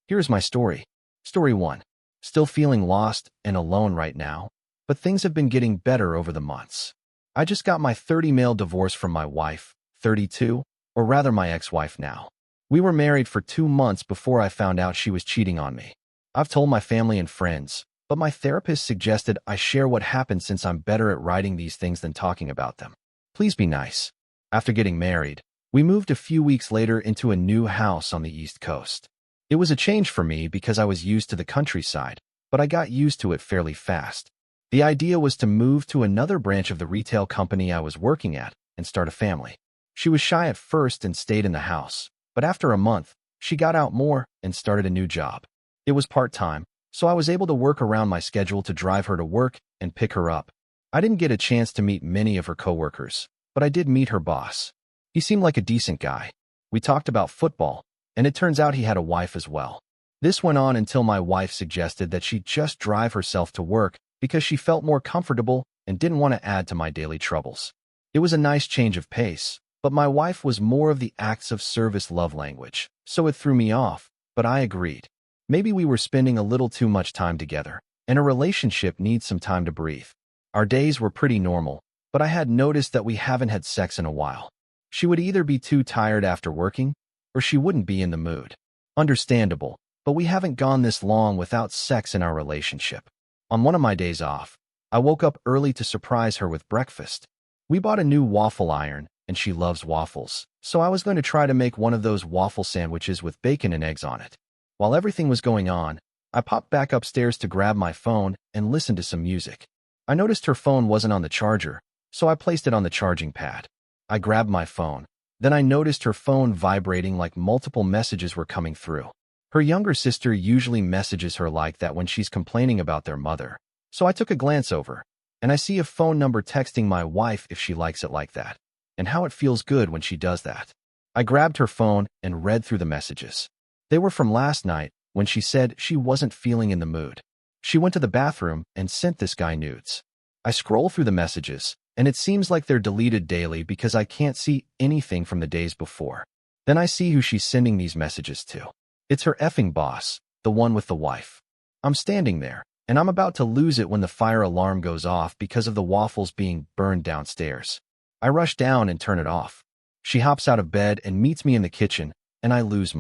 Here's my story. Story 1. Still feeling lost and alone right now, but things have been getting better over the months. I just got my 30-male divorce from my wife, 32, or rather my ex-wife now. We were married for 2 months before I found out she was cheating on me. I've told my family and friends, but my therapist suggested I share what happened since I'm better at writing these things than talking about them. Please be nice. After getting married, we moved a few weeks later into a new house on the East Coast. It was a change for me because I was used to the countryside, but I got used to it fairly fast. The idea was to move to another branch of the retail company I was working at and start a family. She was shy at first and stayed in the house, but after a month, she got out more and started a new job. It was part-time, so I was able to work around my schedule to drive her to work and pick her up. I didn't get a chance to meet many of her coworkers, but I did meet her boss. He seemed like a decent guy. We talked about football, and it turns out he had a wife as well. This went on until my wife suggested that she just drive herself to work because she felt more comfortable and didn't want to add to my daily troubles. It was a nice change of pace, but my wife was more of the acts of service love language, so it threw me off, but I agreed. Maybe we were spending a little too much time together, and a relationship needs some time to breathe. Our days were pretty normal, but I had noticed that we haven't had sex in a while. She would either be too tired after working, or she wouldn't be in the mood. Understandable, but we haven't gone this long without sex in our relationship. On one of my days off, I woke up early to surprise her with breakfast. We bought a new waffle iron, and she loves waffles, so I was going to try to make one of those waffle sandwiches with bacon and eggs on it. While everything was going on, I popped back upstairs to grab my phone and listen to some music. I noticed her phone wasn't on the charger, so I placed it on the charging pad. I grabbed my phone. Then I noticed her phone vibrating like multiple messages were coming through. Her younger sister usually messages her like that when she's complaining about their mother. So I took a glance over, and I see a phone number texting my wife if she likes it like that, and how it feels good when she does that. I grabbed her phone and read through the messages. They were from last night when she said she wasn't feeling in the mood. She went to the bathroom and sent this guy nudes. I scroll through the messages, and it seems like they're deleted daily because I can't see anything from the days before. Then I see who she's sending these messages to. It's her effing boss, the one with the wife. I'm standing there, and I'm about to lose it when the fire alarm goes off because of the waffles being burned downstairs. I rush down and turn it off. She hops out of bed and meets me in the kitchen, and I lose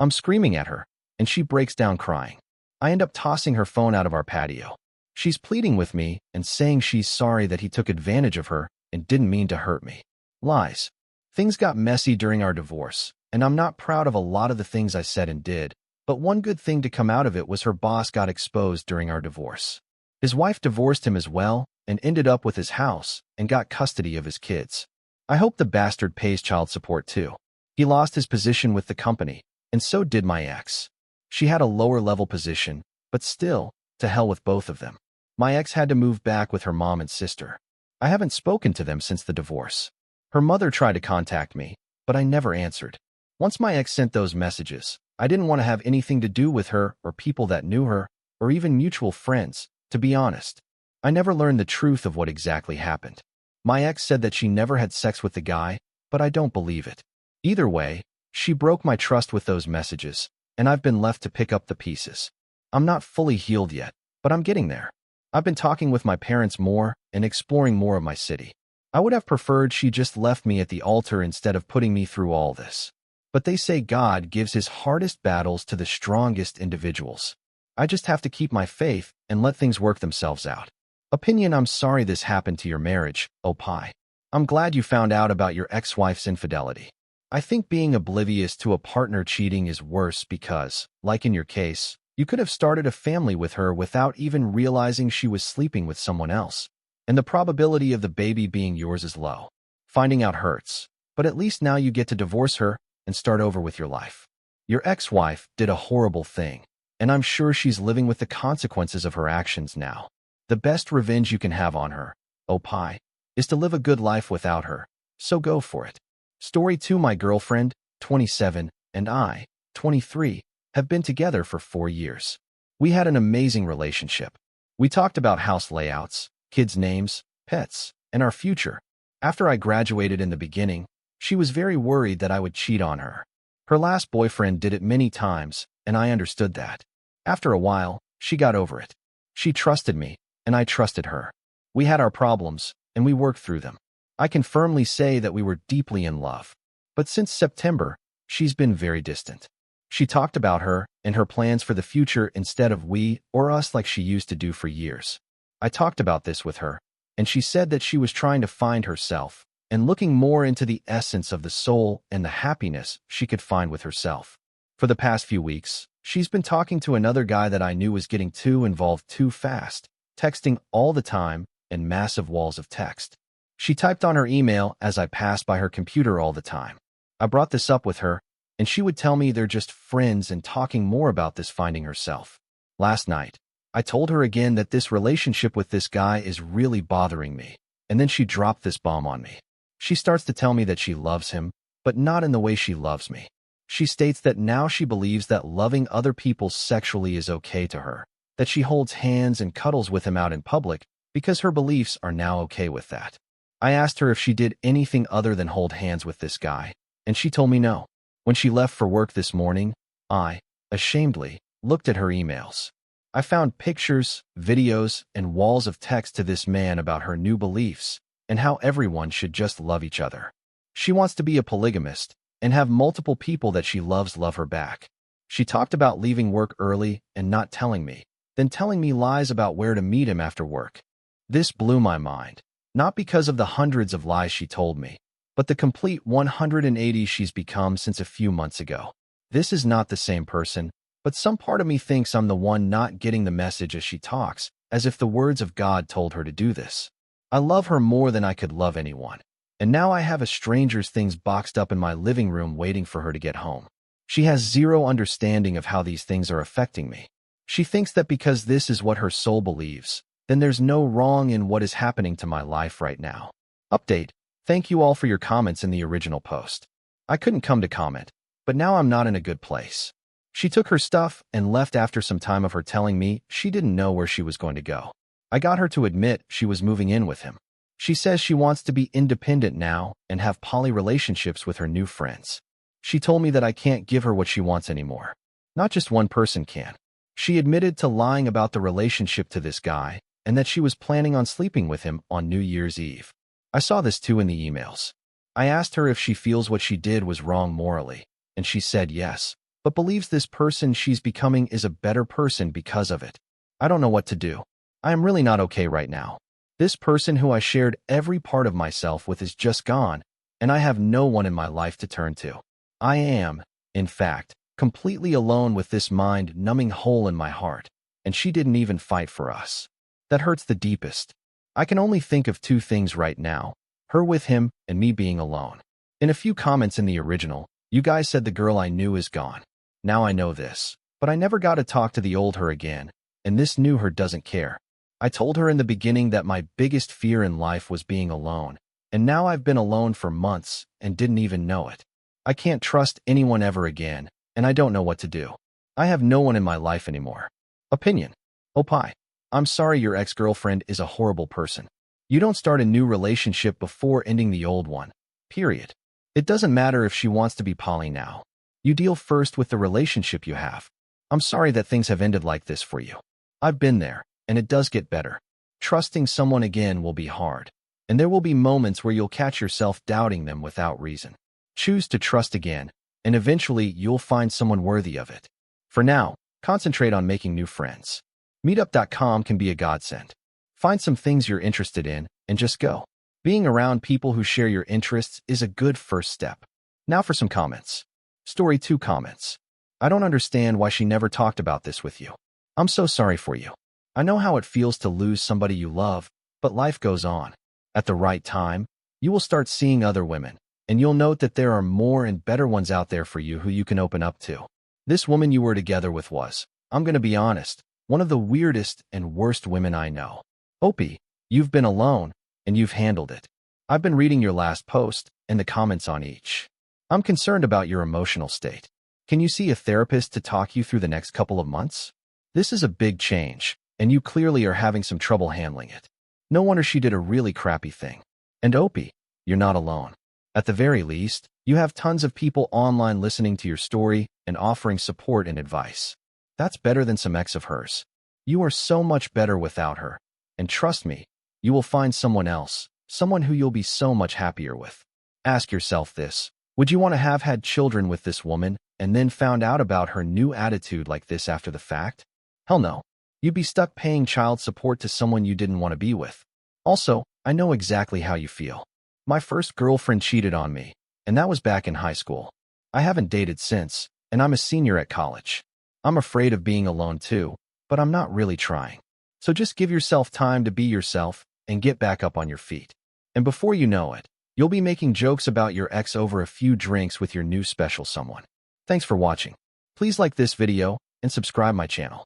I'm screaming at her, and she breaks down crying. I end up tossing her phone out of our patio. She's pleading with me and saying she's sorry that he took advantage of her and didn't mean to hurt me. Lies. Things got messy during our divorce, and I'm not proud of a lot of the things I said and did, but one good thing to come out of it was her boss got exposed during our divorce. His wife divorced him as well and ended up with his house and got custody of his kids. I hope the bastard pays child support too. He lost his position with the company, and so did my ex. She had a lower-level position, but still, to hell with both of them. My ex had to move back with her mom and sister. I haven't spoken to them since the divorce. Her mother tried to contact me, but I never answered. Once my ex sent those messages, I didn't want to have anything to do with her or people that knew her, or even mutual friends, to be honest. I never learned the truth of what exactly happened. My ex said that she never had sex with the guy, but I don't believe it. Either way, she broke my trust with those messages, and I've been left to pick up the pieces. I'm not fully healed yet, but I'm getting there. I've been talking with my parents more and exploring more of my city. I would have preferred she just left me at the altar instead of putting me through all this. But they say God gives his hardest battles to the strongest individuals. I just have to keep my faith and let things work themselves out. Opinion: I'm sorry this happened to your marriage, oh pie. I'm glad you found out about your ex-wife's infidelity. I think being oblivious to a partner cheating is worse because, like in your case, you could have started a family with her without even realizing she was sleeping with someone else. And the probability of the baby being yours is low. Finding out hurts, but at least now you get to divorce her and start over with your life. Your ex-wife did a horrible thing, and I'm sure she's living with the consequences of her actions now. The best revenge you can have on her, oh pie, is to live a good life without her, so go for it. Story 2. My girlfriend, 27, and I, 23, have been together for 4 years. We had an amazing relationship. We talked about house layouts, kids' names, pets, and our future. After I graduated in the beginning, she was very worried that I would cheat on her. Her last boyfriend did it many times, and I understood that. After a while, she got over it. She trusted me, and I trusted her. We had our problems, and we worked through them. I can firmly say that we were deeply in love. But since September, she's been very distant. She talked about her and her plans for the future instead of we or us like she used to do for years. I talked about this with her, and she said that she was trying to find herself and looking more into the essence of the soul and the happiness she could find with herself. For the past few weeks, she's been talking to another guy that I knew was getting too involved too fast, texting all the time and massive walls of text. She typed on her email as I passed by her computer all the time. I brought this up with her, and she would tell me they're just friends and talking more about this finding herself. Last night, I told her again that this relationship with this guy is really bothering me, and then she dropped this bomb on me. She starts to tell me that she loves him, but not in the way she loves me. She states that now she believes that loving other people sexually is okay to her, that she holds hands and cuddles with him out in public because her beliefs are now okay with that. I asked her if she did anything other than hold hands with this guy, and she told me no. When she left for work this morning, I, ashamedly, looked at her emails. I found pictures, videos, and walls of text to this man about her new beliefs and how everyone should just love each other. She wants to be a polygamist and have multiple people that she loves love her back. She talked about leaving work early and not telling me, then telling me lies about where to meet him after work. This blew my mind, not because of the hundreds of lies she told me, but the complete 180 she's become since a few months ago. This is not the same person, but some part of me thinks I'm the one not getting the message as she talks, as if the words of God told her to do this. I love her more than I could love anyone, and now I have a stranger's things boxed up in my living room waiting for her to get home. She has zero understanding of how these things are affecting me. She thinks that because this is what her soul believes, then there's no wrong in what is happening to my life right now. Update. Thank you all for your comments in the original post. I couldn't come to comment, but now I'm not in a good place. She took her stuff and left after some time of her telling me she didn't know where she was going to go. I got her to admit she was moving in with him. She says she wants to be independent now and have poly relationships with her new friends. She told me that I can't give her what she wants anymore. Not just one person can. She admitted to lying about the relationship to this guy and that she was planning on sleeping with him on New Year's Eve. I saw this too in the emails. I asked her if she feels what she did was wrong morally, and she said yes, but believes this person she's becoming is a better person because of it. I don't know what to do. I am really not okay right now. This person who I shared every part of myself with is just gone, and I have no one in my life to turn to. I am, in fact, completely alone with this mind-numbing hole in my heart, and she didn't even fight for us. That hurts the deepest. I can only think of two things right now, her with him and me being alone. In a few comments in the original, you guys said the girl I knew is gone. Now I know this, but I never got to talk to the old her again, and this new her doesn't care. I told her in the beginning that my biggest fear in life was being alone, and now I've been alone for months and didn't even know it. I can't trust anyone ever again, and I don't know what to do. I have no one in my life anymore. Opinion. Opie. I'm sorry your ex-girlfriend is a horrible person. You don't start a new relationship before ending the old one. Period. It doesn't matter if she wants to be poly now. You deal first with the relationship you have. I'm sorry that things have ended like this for you. I've been there, and it does get better. Trusting someone again will be hard, and there will be moments where you'll catch yourself doubting them without reason. Choose to trust again, and eventually you'll find someone worthy of it. For now, concentrate on making new friends. Meetup.com can be a godsend. Find some things you're interested in and just go. Being around people who share your interests is a good first step. Now for some comments. Story 2 comments. I don't understand why she never talked about this with you. I'm so sorry for you. I know how it feels to lose somebody you love, but life goes on. At the right time, you will start seeing other women, and you'll note that there are more and better ones out there for you who you can open up to. This woman you were together with was, I'm going to be honest, one of the weirdest and worst women I know. Opie, you've been alone, and you've handled it. I've been reading your last post and the comments on each. I'm concerned about your emotional state. Can you see a therapist to talk you through the next couple of months? This is a big change, and you clearly are having some trouble handling it. No wonder she did a really crappy thing. And Opie, you're not alone. At the very least, You have tons of people online listening to your story and offering support and advice. That's better than some ex of hers. You are so much better without her. And trust me, you will find someone else, someone who you'll be so much happier with. Ask yourself this: would you want to have had children with this woman and then found out about her new attitude like this after the fact? Hell no. You'd be stuck paying child support to someone you didn't want to be with. Also, I know exactly how you feel. My first girlfriend cheated on me, and that was back in high school. I haven't dated since, and I'm a senior at college. I'm afraid of being alone too, but I'm not really trying. So just give yourself time to be yourself and get back up on your feet. And before you know it, you'll be making jokes about your ex over a few drinks with your new special someone. Thanks for watching. Please like this video and subscribe my channel.